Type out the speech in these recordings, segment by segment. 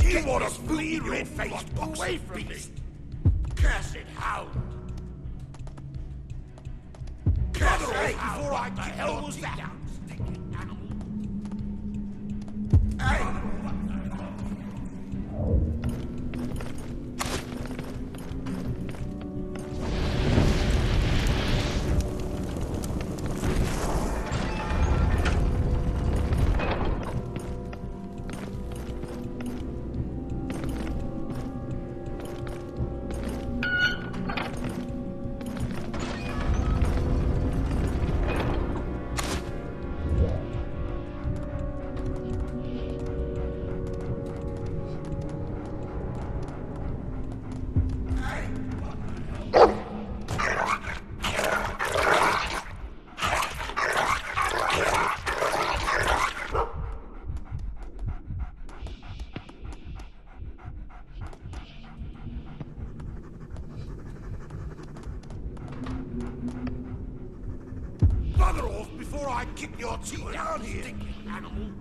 You want to flee, red-faced away from me? Cursed hound! Cursed hound! Before I kick your teeth out, stinking animal! Hey! Bugger off before I kick your teeth out, stinking animal!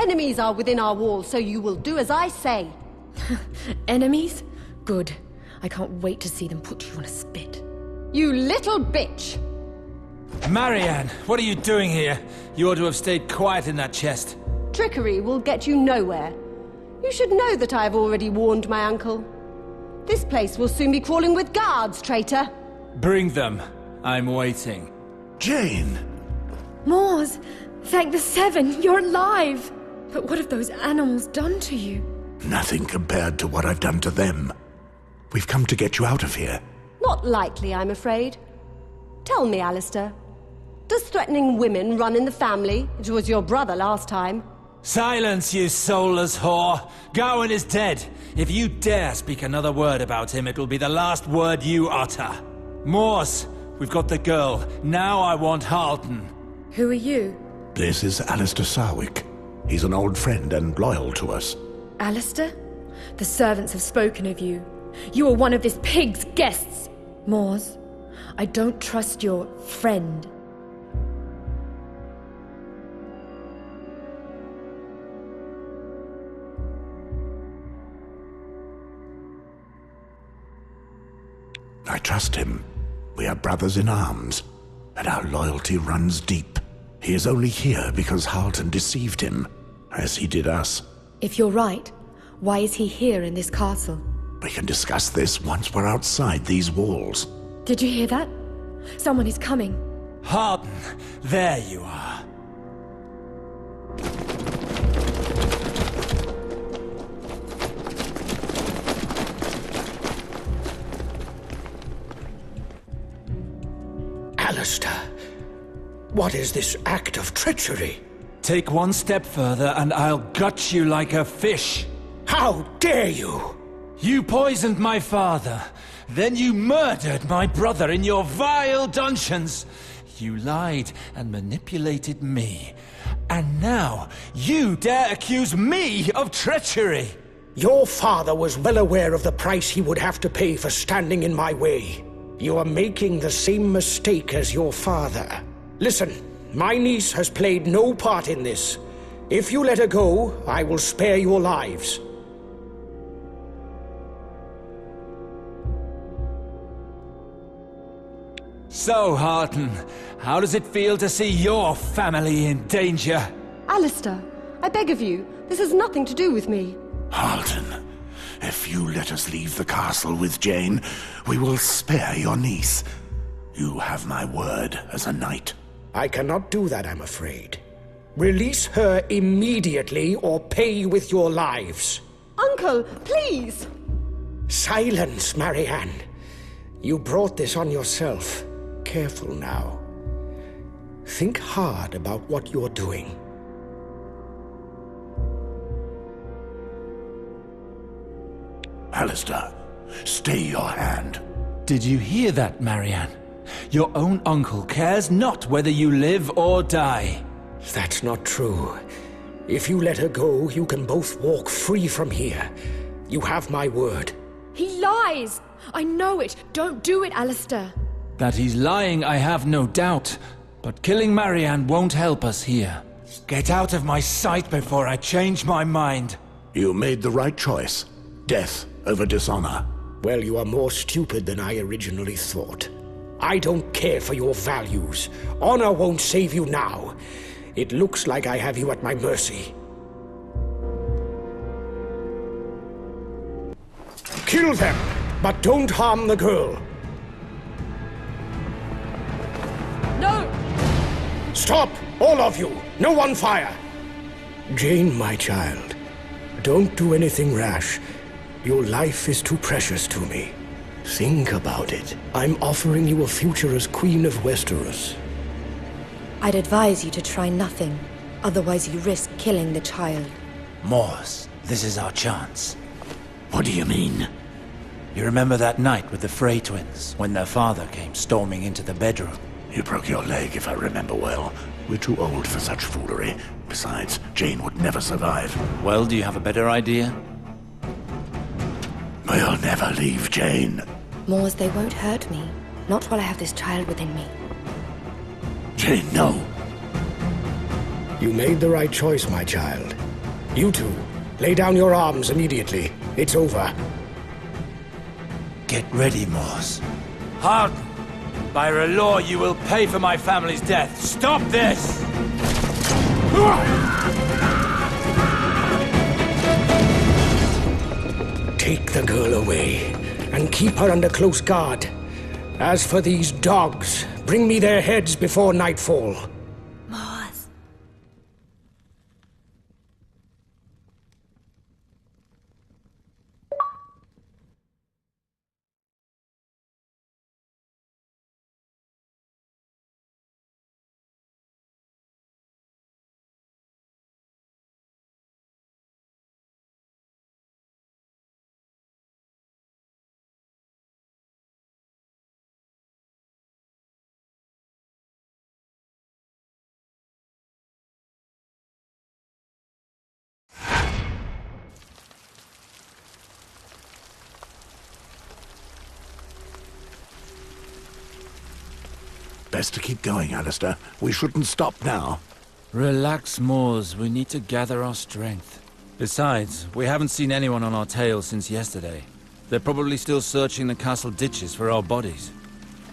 Enemies are within our walls, so you will do as I say. Enemies? Good. I can't wait to see them put you on a spit. You little bitch! Marianne, what are you doing here? You ought to have stayed quiet in that chest. Trickery will get you nowhere. You should know that I have already warned my uncle. This place will soon be crawling with guards, traitor. Bring them. I'm waiting. Jane! Mors! Thank the Seven, you're alive! But what have those animals done to you? Nothing compared to what I've done to them. We've come to get you out of here. Not likely, I'm afraid. Tell me, Alistair. Does threatening women run in the family? It was your brother last time. Silence, you soulless whore! Gawain is dead. If you dare speak another word about him, it will be the last word you utter. Mors, we've got the girl. Now I want Halton. Who are you? This is Alistair Sarwick. He's an old friend and loyal to us. Alistair? The servants have spoken of you. You are one of this pig's guests. Mors, I don't trust your friend. I trust him. We are brothers in arms, and our loyalty runs deep. He is only here because Halton deceived him, as he did us. If you're right, why is he here in this castle? We can discuss this once we're outside these walls. Did you hear that? Someone is coming. Halton, there you are. Alistair, what is this act of treachery? Take one step further and I'll gut you like a fish. How dare you! You poisoned my father. Then you murdered my brother in your vile dungeons. You lied and manipulated me. And now you dare accuse me of treachery. Your father was well aware of the price he would have to pay for standing in my way. You are making the same mistake as your father. Listen, my niece has played no part in this. If you let her go, I will spare your lives. So, Halton, how does it feel to see your family in danger? Alistair, I beg of you, this has nothing to do with me. Halton, if you let us leave the castle with Jane, we will spare your niece. You have my word as a knight. I cannot do that, I'm afraid. Release her immediately or pay with your lives. Uncle, please! Silence, Marianne. You brought this on yourself. Careful now. Think hard about what you're doing. Alistair, stay your hand. Did you hear that, Marianne? Your own uncle cares not whether you live or die. That's not true. If you let her go, you can both walk free from here. You have my word. He lies! I know it! Don't do it, Alistair! That he's lying, I have no doubt. But killing Marianne won't help us here. Get out of my sight before I change my mind. You made the right choice. Death over dishonor. Well, you are more stupid than I originally thought. I don't care for your values. Honor won't save you now. It looks like I have you at my mercy. Kill them, but don't harm the girl. No! Stop, all of you! No one fire! Jane, my child, don't do anything rash. Your life is too precious to me. Think about it. I'm offering you a future as Queen of Westeros. I'd advise you to try nothing. Otherwise you risk killing the child. Mors, this is our chance. What do you mean? You remember that night with the Frey twins, when their father came storming into the bedroom? You broke your leg, if I remember well. We're too old for such foolery. Besides, Jane would never survive. Well, do you have a better idea? We'll never leave Jane. Mors, they won't hurt me. Not while I have this child within me. Jane, no. You made the right choice, my child. You two, lay down your arms immediately. It's over. Get ready, Mors. Harden! By R'hllor, you will pay for my family's death. Stop this! Take the girl away, and keep her under close guard. As for these dogs, bring me their heads before nightfall. Mors. Best to keep going, Alistair. We shouldn't stop now. Relax, Mors. We need to gather our strength. Besides, we haven't seen anyone on our tail since yesterday. They're probably still searching the castle ditches for our bodies.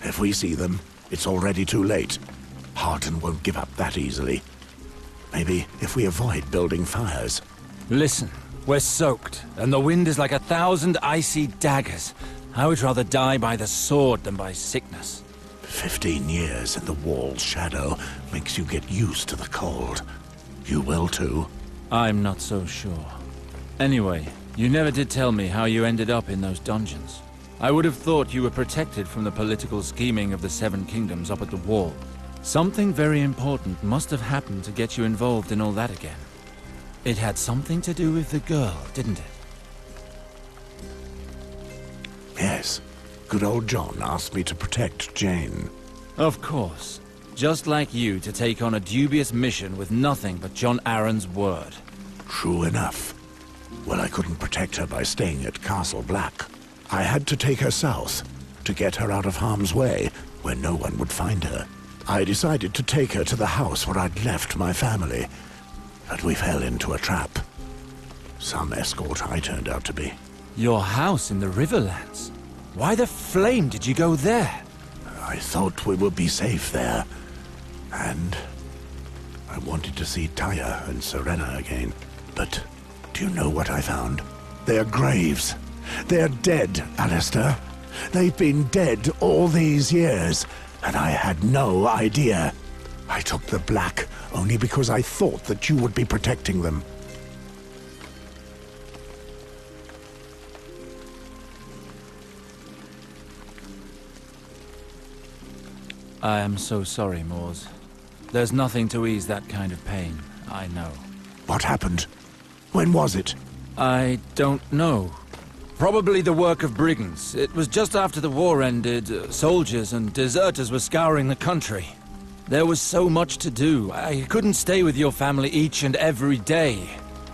If we see them, it's already too late. Harden won't give up that easily. Maybe if we avoid building fires. Listen, we're soaked, and the wind is like 1,000 icy daggers. I would rather die by the sword than by sickness. 15 years in the wall's shadow makes you get used to the cold. You will too. I'm not so sure. Anyway, you never did tell me how you ended up in those dungeons. I would have thought you were protected from the political scheming of the Seven Kingdoms up at the wall. Something very important must have happened to get you involved in all that again. It had something to do with the girl, didn't it? Yes. Good old John asked me to protect Jane. Of course. Just like you to take on a dubious mission with nothing but Jon Arryn's word. True enough. Well, I couldn't protect her by staying at Castle Black. I had to take her south, to get her out of harm's way, where no one would find her. I decided to take her to the house where I'd left my family, but we fell into a trap. Some escort I turned out to be. Your house in the Riverlands? Why the flame did you go there? I thought we would be safe there, and I wanted to see Taya and Serena again. But do you know what I found? Their graves. They're dead, Alistair. They've been dead all these years, and I had no idea. I took the Black only because I thought that you would be protecting them. I am so sorry, Mors. There's nothing to ease that kind of pain, I know. What happened? When was it? I don't know. Probably the work of brigands. It was just after the war ended. Soldiers and deserters were scouring the country. There was so much to do. I couldn't stay with your family each and every day.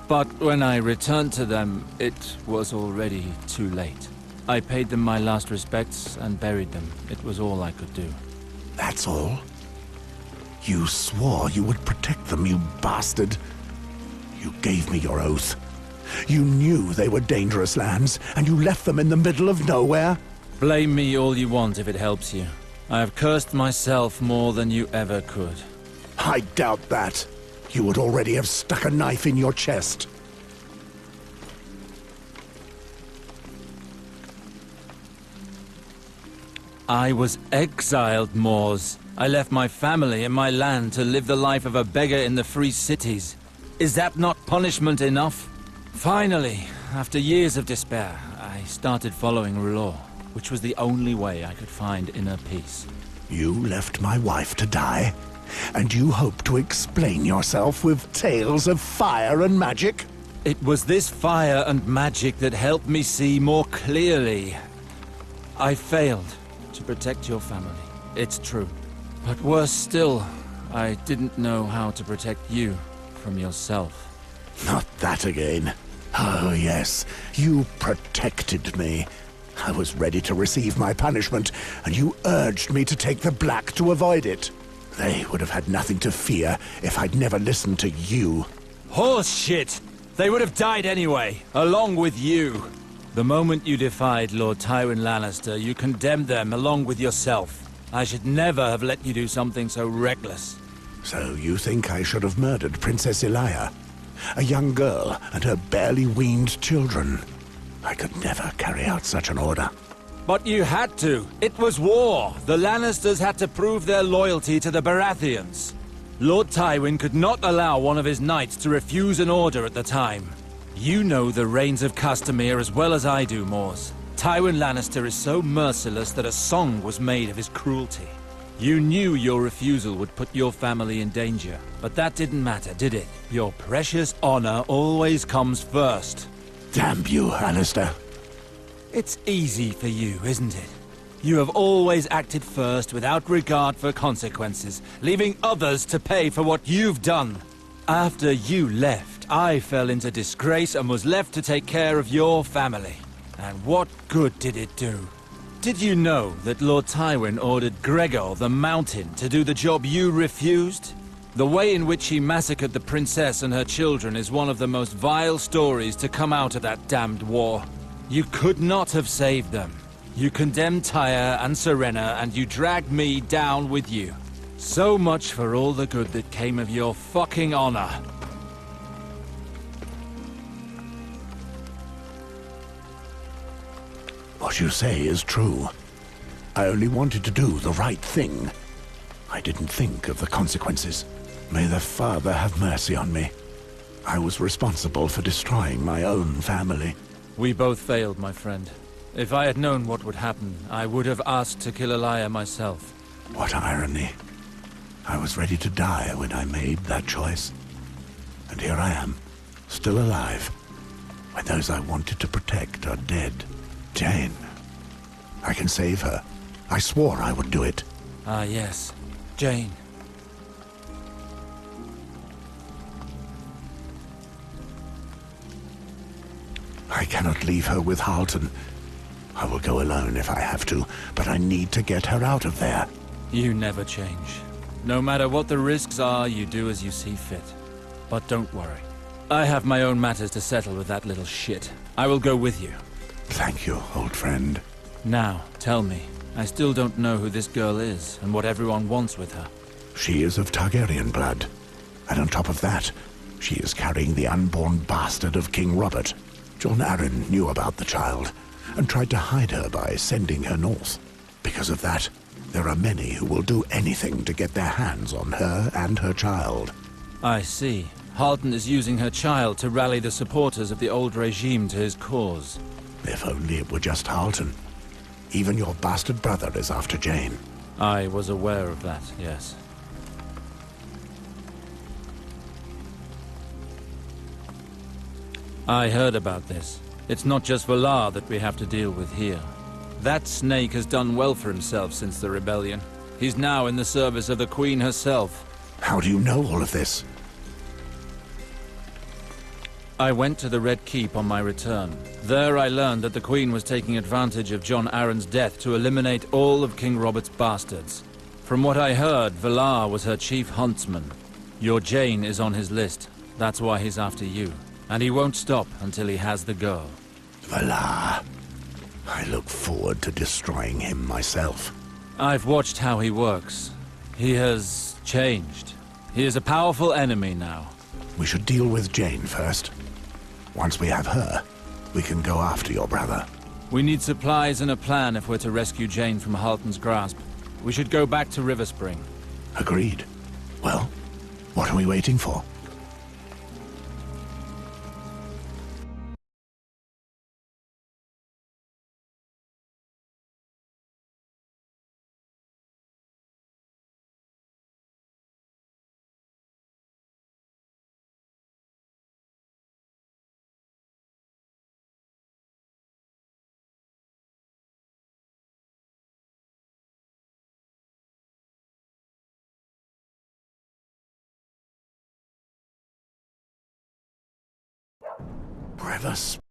But when I returned to them, it was already too late. I paid them my last respects and buried them. It was all I could do. That's all? You swore you would protect them, you bastard. You gave me your oath. You knew they were dangerous lands, and you left them in the middle of nowhere? Blame me all you want if it helps you. I have cursed myself more than you ever could. I doubt that. You would already have stuck a knife in your chest. I was exiled, Mors. I left my family and my land to live the life of a beggar in the free cities. Is that not punishment enough? Finally, after years of despair, I started following R'hllor, which was the only way I could find inner peace. You left my wife to die, and you hope to explain yourself with tales of fire and magic? It was this fire and magic that helped me see more clearly. I failed to protect your family, it's true. But worse still, I didn't know how to protect you from yourself. Not that again. Oh yes, you protected me. I was ready to receive my punishment, and you urged me to take the Black to avoid it. They would have had nothing to fear if I'd never listened to you. Horse shit! They would have died anyway, along with you. The moment you defied Lord Tywin Lannister, you condemned them along with yourself. I should never have let you do something so reckless. So you think I should have murdered Princess Elia? A young girl and her barely weaned children. I could never carry out such an order. But you had to. It was war. The Lannisters had to prove their loyalty to the Baratheons. Lord Tywin could not allow one of his knights to refuse an order at the time. You know the reigns of Castamere as well as I do, Mors. Tywin Lannister is so merciless that a song was made of his cruelty. You knew your refusal would put your family in danger, but that didn't matter, did it? Your precious honor always comes first. Damn you, Alistair. It's easy for you, isn't it? You have always acted first without regard for consequences, leaving others to pay for what you've done. After you left, I fell into disgrace and was left to take care of your family. And what good did it do? Did you know that Lord Tywin ordered Gregor the Mountain to do the job you refused? The way in which he massacred the princess and her children is one of the most vile stories to come out of that damned war. You could not have saved them. You condemned Tyre and Serena, and you dragged me down with you. So much for all the good that came of your fucking honor. What you say is true. I only wanted to do the right thing. I didn't think of the consequences. May the Father have mercy on me. I was responsible for destroying my own family. We both failed, my friend. If I had known what would happen, I would have asked to kill Elia myself. What irony. I was ready to die when I made that choice. And here I am, still alive, when those I wanted to protect are dead. Jane. I can save her. I swore I would do it. Ah, yes. Jane. I cannot leave her with Halton. I will go alone if I have to, but I need to get her out of there. You never change. No matter what the risks are, you do as you see fit. But don't worry. I have my own matters to settle with that little shit. I will go with you. Thank you, old friend. Now, tell me. I still don't know who this girl is, and what everyone wants with her. She is of Targaryen blood. And on top of that, she is carrying the unborn bastard of King Robert. Jon Arryn knew about the child, and tried to hide her by sending her north. Because of that, there are many who will do anything to get their hands on her and her child. I see. Halton is using her child to rally the supporters of the old regime to his cause. If only it were just Halton. Even your bastard brother is after Jane. I was aware of that, yes. I heard about this. It's not just Valar that we have to deal with here. That snake has done well for himself since the rebellion. He's now in the service of the Queen herself. How do you know all of this? I went to the Red Keep on my return. There I learned that the Queen was taking advantage of Jon Arryn's death to eliminate all of King Robert's bastards. From what I heard, Valar was her chief huntsman. Your Jane is on his list. That's why he's after you. And he won't stop until he has the girl. Valar. I look forward to destroying him myself. I've watched how he works. He has changed. He is a powerful enemy now. We should deal with Jane first. Once we have her, we can go after your brother. We need supplies and a plan if we're to rescue Jane from Halton's grasp. We should go back to River Spring. Agreed. Well, what are we waiting for? River Spring.